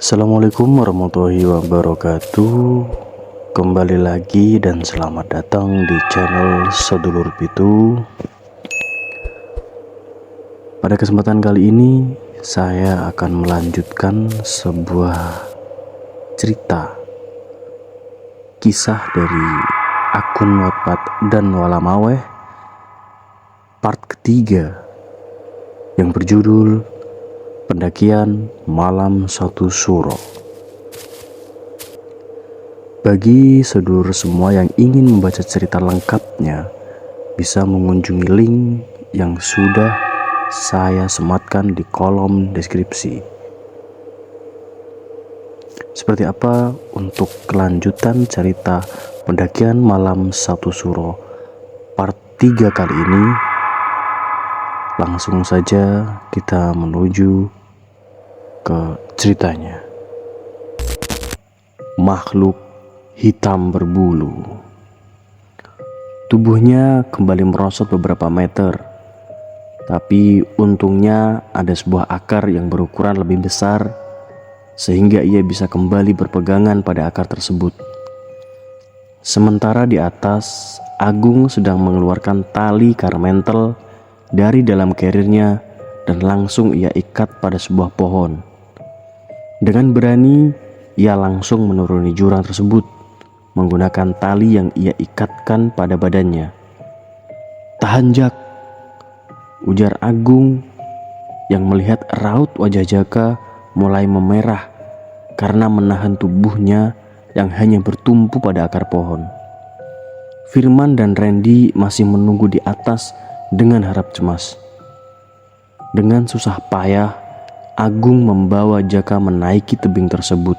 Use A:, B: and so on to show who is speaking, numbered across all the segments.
A: Assalamualaikum warahmatullahi wabarakatuh. Kembali lagi dan selamat datang di channel Sedulur Pitu. Pada kesempatan kali ini saya akan melanjutkan sebuah cerita kisah dari akun Wattpad dan Walamaweh part ketiga yang berjudul Pendakian Malam Satu Suro. Bagi sedulur semua yang ingin membaca cerita lengkapnya, bisa mengunjungi link yang sudah saya sematkan di kolom deskripsi. Seperti apa untuk kelanjutan cerita Pendakian Malam Satu Suro part 3 kali ini? Langsung saja kita menuju ke ceritanya. Makhluk hitam berbulu. Tubuhnya kembali merosot beberapa meter, tapi untungnya ada sebuah akar yang berukuran lebih besar sehingga ia bisa kembali berpegangan pada akar tersebut. Sementara di atas, Agung sedang mengeluarkan tali karmentel dari dalam carriernya dan langsung ia ikat pada sebuah pohon. Dengan berani, ia langsung menuruni jurang tersebut menggunakan tali yang ia ikatkan pada badannya. "Tahan, Jak," ujar Agung yang melihat raut wajah Jaka mulai memerah karena menahan tubuhnya yang hanya bertumpu pada akar pohon. Firman dan Randy masih menunggu di atas dengan harap cemas. Dengan susah payah, Agung membawa Jaka menaiki tebing tersebut.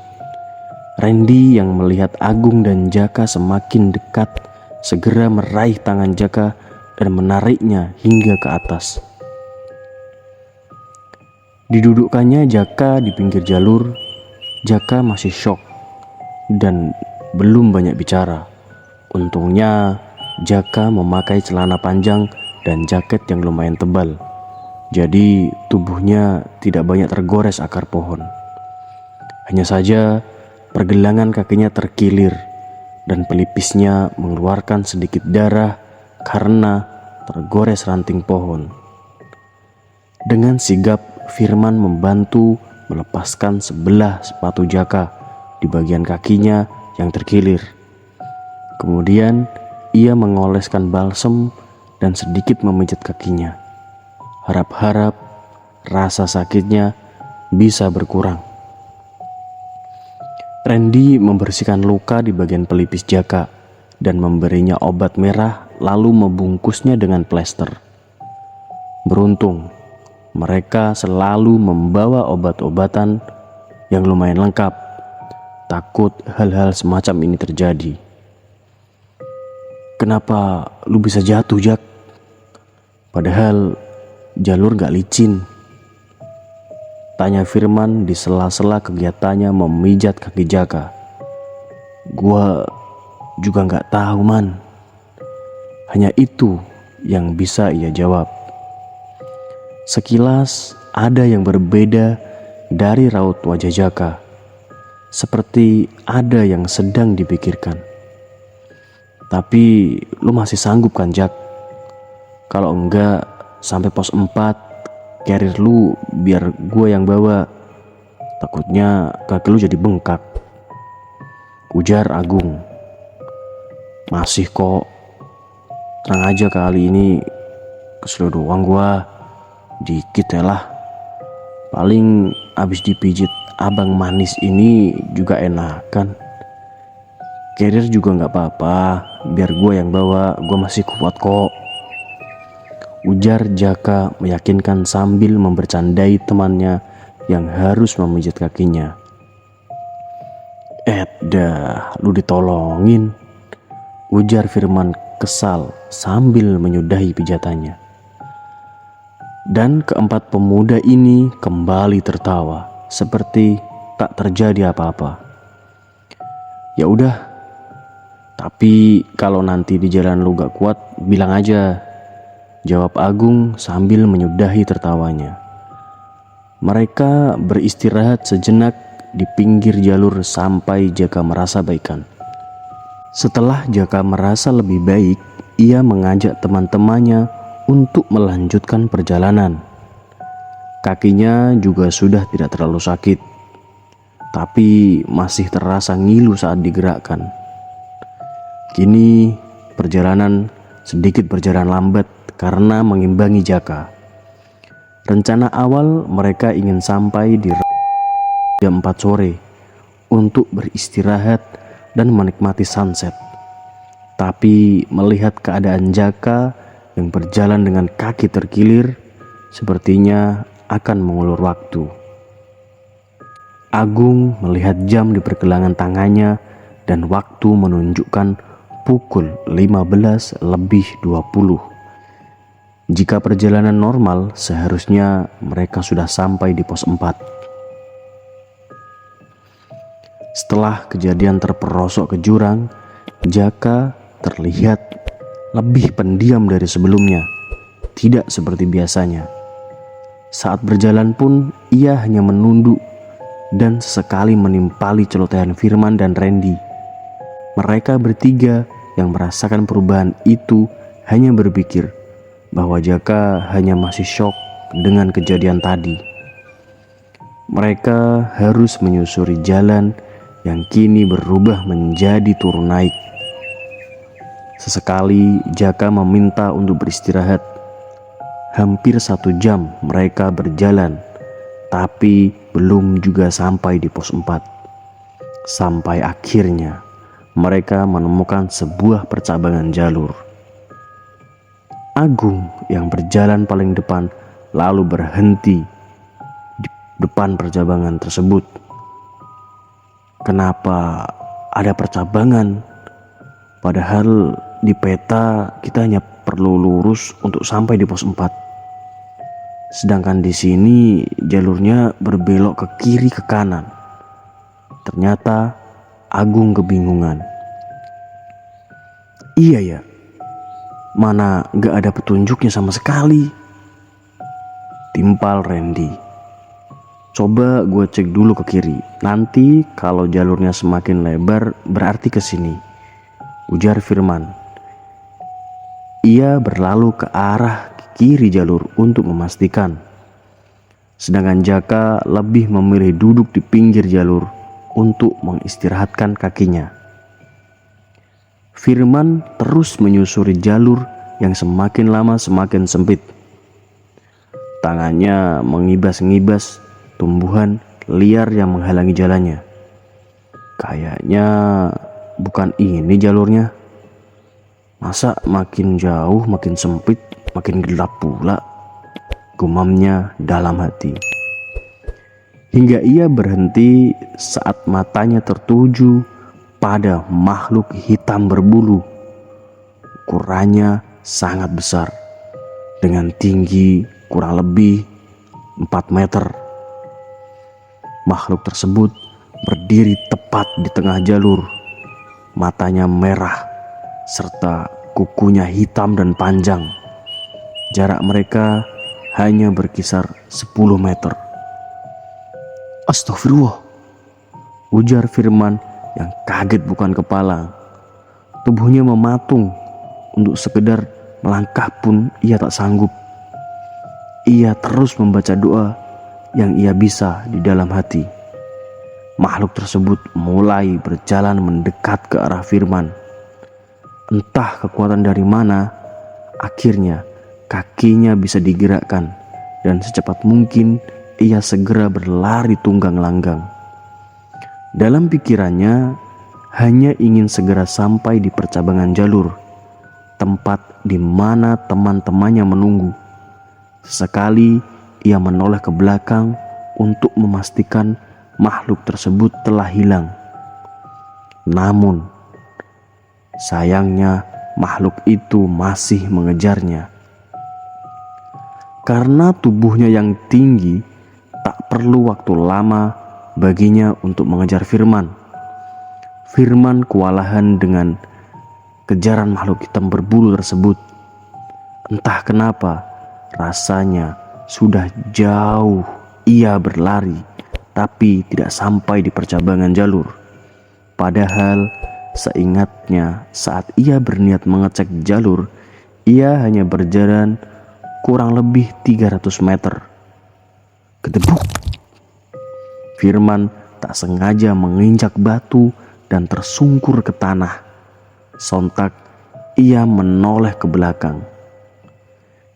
A: Randy yang melihat Agung dan Jaka semakin dekat segera meraih tangan Jaka dan menariknya hingga ke atas. Didudukkannya Jaka di pinggir jalur. Jaka masih syok dan belum banyak bicara. Untungnya Jaka memakai celana panjang dan jaket yang lumayan tebal, jadi tubuhnya tidak banyak tergores akar pohon. Hanya saja pergelangan kakinya terkilir dan pelipisnya mengeluarkan sedikit darah karena tergores ranting pohon. Dengan sigap Firman membantu melepaskan sebelah sepatu Jaka di bagian kakinya yang terkilir. Kemudian ia mengoleskan balsem dan sedikit memijat kakinya. Harap-harap rasa sakitnya bisa berkurang. Randy membersihkan luka di bagian pelipis Jaka dan memberinya obat merah lalu membungkusnya dengan plester. Beruntung, mereka selalu membawa obat-obatan yang lumayan lengkap. Takut hal-hal semacam ini terjadi. "Kenapa lu bisa jatuh, Jak? Padahal jalur gak licin," tanya Firman di sela-sela kegiatannya memijat kaki Jaka. "Gua juga gak tahu, Man." Hanya itu yang bisa ia jawab. Sekilas ada yang berbeda dari raut wajah Jaka, seperti ada yang sedang dipikirkan. "Tapi lu masih sanggup kan, Jak? Kalau enggak, sampai pos 4 carrier lu biar gue yang bawa. Takutnya kaki lu jadi bengkak," ujar Agung. "Masih kok, tenang aja, kali ini kesel doang gua, dikit ya lah. Paling abis dipijit abang manis ini juga enakan. Carrier juga gak apa-apa, biar gue yang bawa, gue masih kuat kok," ujar Jaka meyakinkan sambil membercandai temannya yang harus memijat kakinya. "Dah, lu ditolongin," ujar Firman kesal sambil menyudahi pijatannya. Dan keempat pemuda ini kembali tertawa seperti tak terjadi apa-apa. "Ya udah, tapi kalau nanti di jalan lu gak kuat, bilang aja," jawab Agung sambil menyudahi tertawanya. Mereka beristirahat sejenak di pinggir jalur sampai Jaka merasa baikan. Setelah Jaka merasa lebih baik, ia mengajak teman-temannya untuk melanjutkan perjalanan. Kakinya juga sudah tidak terlalu sakit, tapi masih terasa ngilu saat digerakkan. Kini perjalanan sedikit berjalan lambat karena mengimbangi Jaka. Rencana awal mereka ingin sampai di jam 4 sore untuk beristirahat dan menikmati sunset. Tapi melihat keadaan Jaka yang berjalan dengan kaki terkilir, sepertinya akan mengulur waktu. Agung melihat jam di pergelangan tangannya dan waktu menunjukkan pukul 15:20. Jika perjalanan normal, seharusnya mereka sudah sampai di pos 4. Setelah kejadian terperosok ke jurang, Jaka terlihat lebih pendiam dari sebelumnya, tidak seperti biasanya. Saat berjalan pun ia hanya menunduk dan sesekali menimpali celotehan Firman dan Randy. Mereka bertiga yang merasakan perubahan itu hanya berpikir bahwa Jaka hanya masih syok dengan kejadian tadi. Mereka harus menyusuri jalan yang kini berubah menjadi turun naik. Sesekali Jaka meminta untuk beristirahat. Hampir 1 jam mereka berjalan, tapi belum juga sampai di pos 4. Sampai akhirnya mereka menemukan sebuah percabangan jalur. Agung yang berjalan paling depan lalu berhenti di depan percabangan tersebut. Kenapa ada percabangan? Padahal di peta kita hanya perlu lurus untuk sampai di pos 4. Sedangkan di sini jalurnya berbelok ke kiri ke kanan. Ternyata Agung kebingungan. Iya ya, mana gak ada petunjuknya sama sekali. Timpal Randy. Coba gue cek dulu ke kiri. Nanti kalau jalurnya semakin lebar berarti ke sini, ujar Firman. Ia berlalu ke arah kiri jalur untuk memastikan. Sedangkan Jaka lebih memilih duduk di pinggir jalur untuk mengistirahatkan kakinya. Firman terus menyusuri jalur yang semakin lama semakin sempit. Tangannya mengibas-ngibas tumbuhan liar yang menghalangi jalannya. Kayaknya bukan ini jalurnya. Masa makin jauh makin sempit, makin gelap pula, gumamnya dalam hati. Hingga ia berhenti saat matanya tertuju pada makhluk hitam berbulu. Ukurannya sangat besar, dengan tinggi kurang lebih 4 meter. Makhluk tersebut berdiri tepat di tengah jalur. Matanya merah serta kukunya hitam dan panjang. Jarak mereka hanya berkisar 10 meter. Astagfirullah, ujar Firman yang kaget bukan kepala. Tubuhnya mematung, untuk sekedar melangkah pun ia tak sanggup. Ia terus membaca doa yang ia bisa di dalam hati. Makhluk tersebut mulai berjalan mendekat ke arah Firman. Entah kekuatan dari mana, akhirnya kakinya bisa digerakkan dan secepat mungkin ia segera berlari tunggang langgang. Dalam pikirannya hanya ingin segera sampai di percabangan jalur, tempat di mana teman-temannya menunggu. Sesekali ia menoleh ke belakang untuk memastikan makhluk tersebut telah hilang. Namun sayangnya makhluk itu masih mengejarnya. Karena tubuhnya yang tinggi, tak perlu waktu lama baginya untuk mengejar Firman. Firman kewalahan dengan kejaran makhluk hitam berbulu tersebut. Entah kenapa rasanya sudah jauh ia berlari, tapi tidak sampai di percabangan jalur. Padahal seingatnya saat ia berniat mengecek jalur, ia hanya berjalan kurang lebih 300 meter. Kedebuk! Firman tak sengaja menginjak batu dan tersungkur ke tanah. Sontak ia menoleh ke belakang.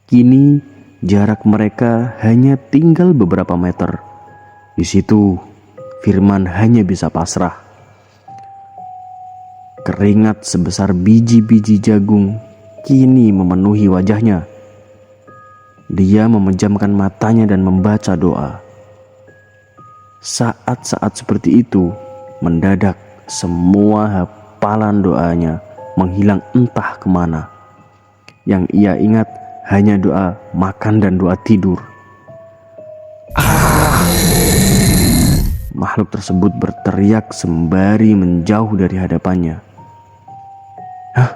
A: Kini jarak mereka hanya tinggal beberapa meter. Di situ Firman hanya bisa pasrah. Keringat sebesar biji-biji jagung kini memenuhi wajahnya. Dia memejamkan matanya dan membaca doa. Saat-saat seperti itu, mendadak semua hafalan doanya menghilang entah kemana. Yang ia ingat hanya doa makan dan doa tidur. Makhluk tersebut berteriak sembari menjauh dari hadapannya. Hah?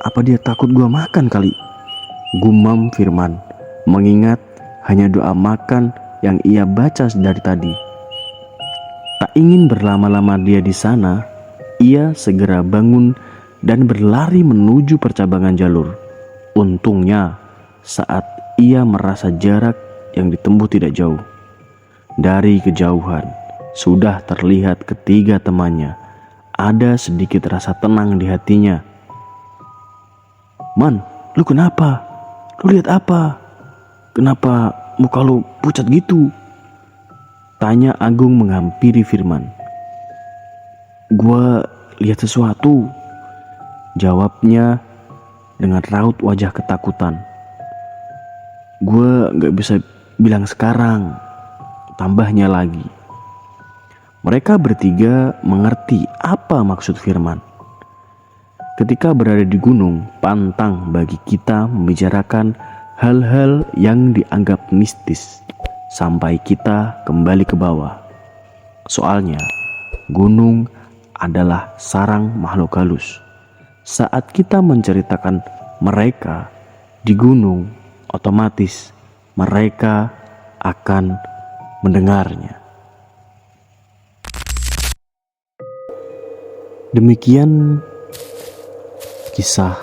A: Apa dia takut gua makan kali? Gumam Firman, mengingat hanya doa makan yang ia baca dari tadi. Tak ingin berlama-lama dia di sana, ia segera bangun dan berlari menuju percabangan jalur. Untungnya, saat ia merasa jarak yang ditempuh tidak jauh, dari kejauhan sudah terlihat ketiga temannya. Ada sedikit rasa tenang di hatinya. Man, lu kenapa? Lu lihat apa? Kenapa muka lu pucat gitu? Tanya Agung menghampiri Firman. Gua lihat sesuatu, jawabnya dengan raut wajah ketakutan. Gua gak bisa bilang sekarang, tambahnya lagi. Mereka bertiga mengerti apa maksud Firman. Ketika berada di gunung, pantang bagi kita membicarakan hal-hal yang dianggap mistis sampai kita kembali ke bawah. Soalnya, gunung adalah sarang makhluk halus. Saat kita menceritakan mereka di gunung, otomatis mereka akan mendengarnya. Demikian kisah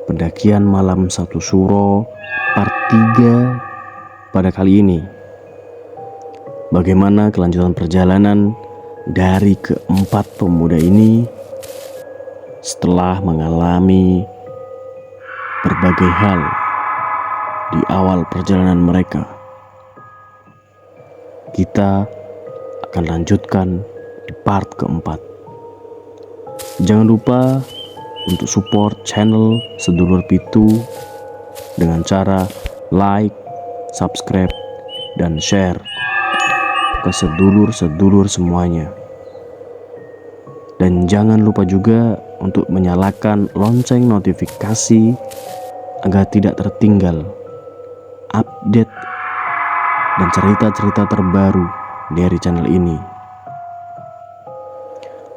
A: pendakian malam Satu Suro part 3 pada kali ini. Bagaimana kelanjutan perjalanan dari keempat pemuda ini setelah mengalami berbagai hal di awal perjalanan mereka. Kita akan lanjutkan di part keempat. Jangan lupa untuk support channel Sedulur Pitu dengan cara like, subscribe, dan share ke sedulur-sedulur semuanya. Dan jangan lupa juga untuk menyalakan lonceng notifikasi agar tidak tertinggal update dan cerita-cerita terbaru dari channel ini.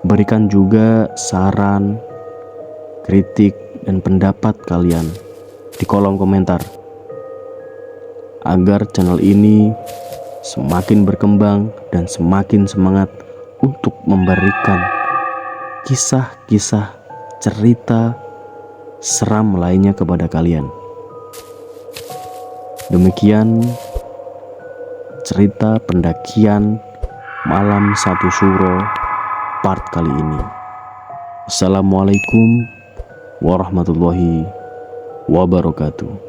A: Berikan juga saran, kritik, dan pendapat kalian di kolom komentar agar channel ini semakin berkembang dan semakin semangat untuk memberikan kisah-kisah cerita seram lainnya kepada kalian. Demikian cerita pendakian malam Satu Suro part kali ini. Assalamualaikum warahmatullahi wabarakatuh.